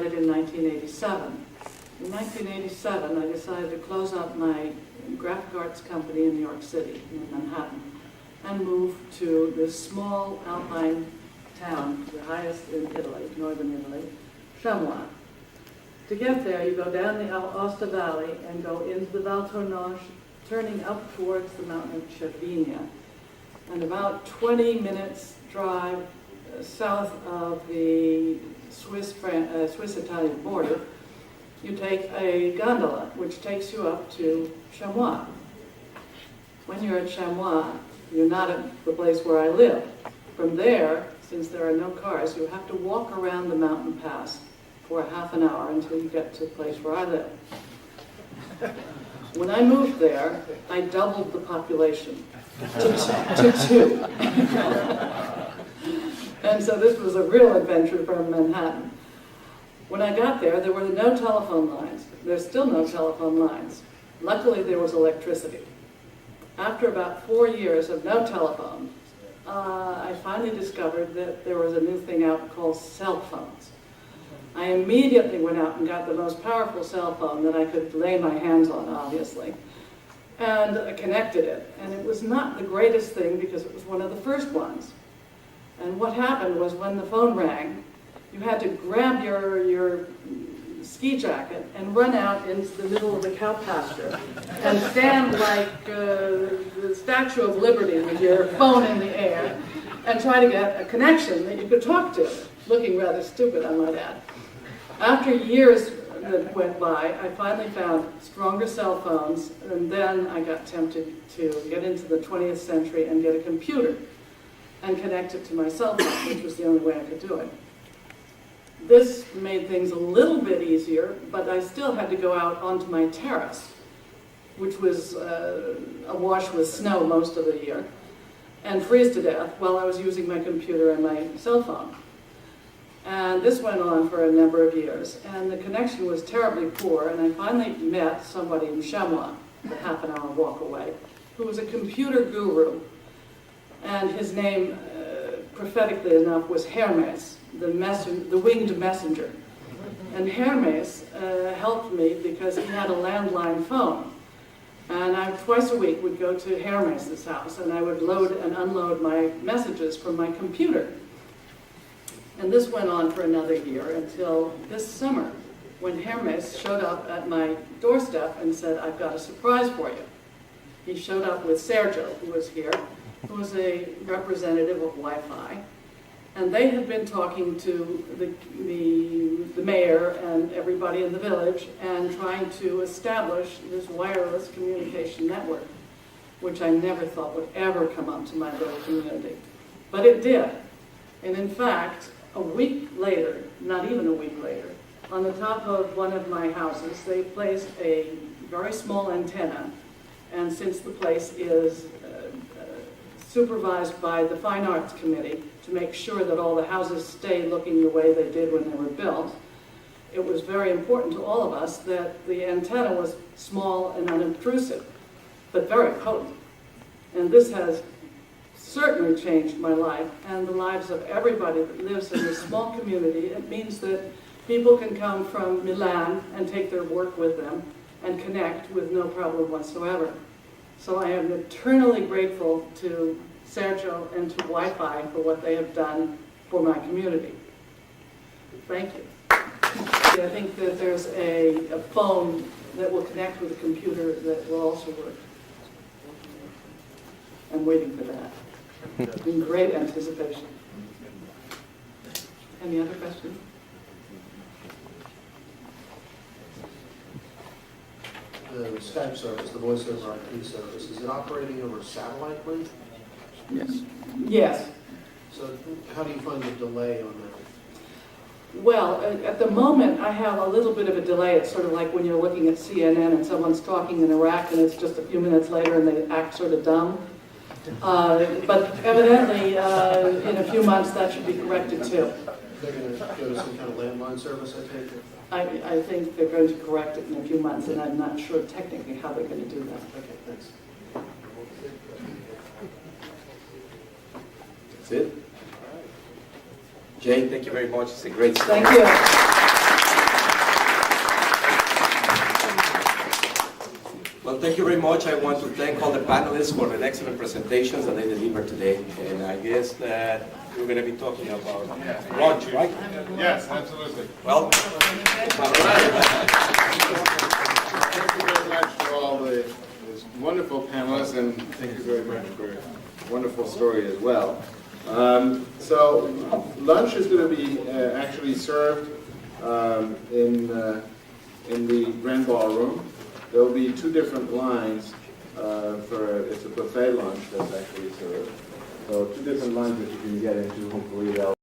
started in 1987. In 1987, I decided to close out my graphic arts company in New York City, in Manhattan, and move to this small alpine town, the highest in Italy, northern Italy, Chamois. To get there, you go down the Aosta Valley and go into the Val Tournanche, turning up towards the mountain of Cervinia. And about 20 minutes drive south of the Swiss-Italian border, you take a gondola, which takes you up to Chamois. When you're at Chamois, you're not at the place where I live. From there, since there are no cars, you have to walk around the mountain pass for a half an hour until you get to the place where I live. When I moved there, I doubled the population to 2. And so this was a real adventure from Manhattan. When I got there, there were no telephone lines. There's still no telephone lines. Luckily, there was electricity. After about 4 years of no telephone, I finally discovered that there was a new thing out called cell phones. I immediately went out and got the most powerful cell phone that I could lay my hands on, obviously, and connected it. And it was not the greatest thing because it was one of the first ones. And what happened was when the phone rang, you had to grab your ski jacket and run out into the middle of the cow pasture and stand like the Statue of Liberty with your phone in the air and try to get a connection that you could talk to, looking rather stupid, I might add. After years that went by, I finally found stronger cell phones, and then I got tempted to get into the 20th century and get a computer and connect it to my cell phone, which was the only way I could do it. This made things a little bit easier, but I still had to go out onto my terrace, which was awash with snow most of the year, and freeze to death while I was using my computer and my cell phone. And this went on for a number of years, and the connection was terribly poor, and I finally met somebody in Chamois, a half an hour walk away, who was a computer guru, and his name, prophetically enough, was Hermes, the winged messenger. And Hermes helped me because he had a landline phone. And I, twice a week, would go to Hermes' house, and I would load and unload my messages from my computer. And this went on for another year until this summer, when Hermes showed up at my doorstep and said, "I've got a surprise for you." He showed up with Sergio, who was here, who was a representative of Wi-Fi. And they had been talking to the mayor and everybody in the village and trying to establish this wireless communication network, which I never thought would ever come up to my little community. But it did. And in fact, a week later, not even a week later, on the top of one of my houses, they placed a very small antenna. And since the place is supervised by the Fine Arts Committee to make sure that all the houses stay looking the way they did when they were built, it was very important to all of us that the antenna was small and unobtrusive, but very potent. And this has certainly changed my life and the lives of everybody that lives in this small community. It means that people can come from Milan and take their work with them and connect with no problem whatsoever. So I am eternally grateful to Sergio and to Wi-Fi for what they have done for my community. Thank you. I think that there's a phone that will connect with a computer that will also work. I'm waiting for that. In great anticipation. Any other questions? The Skype service, the voice over IP service, is it operating over satellite link? Yes. Yes. So how do you find the delay on that? Well, at the moment, I have a little bit of a delay. It's sort of like when you're looking at CNN and someone's talking in Iraq and it's just a few minutes later and they act sort of dumb. But evidently, in a few months, that should be corrected too. They're going to go to some kind of landline service, I take it? I think they're going to correct it in a few months, and I'm not sure technically how they're going to do that. Okay, thanks. That's it. Jane, thank you very much. It's a great story. Thank you. Well, thank you very much. I want to thank all the panelists for the excellent presentations that they delivered today. And I guess that we're going to be talking about lunch, right? Yes, absolutely. Well, Thank you very much for all the wonderful panelists, and thank you very much for a wonderful story as well. So lunch is going to be actually served in the grand ballroom. There will be two different lines it's a buffet lunch that's actually served. So two different lines that you can get into. Hopefully they'll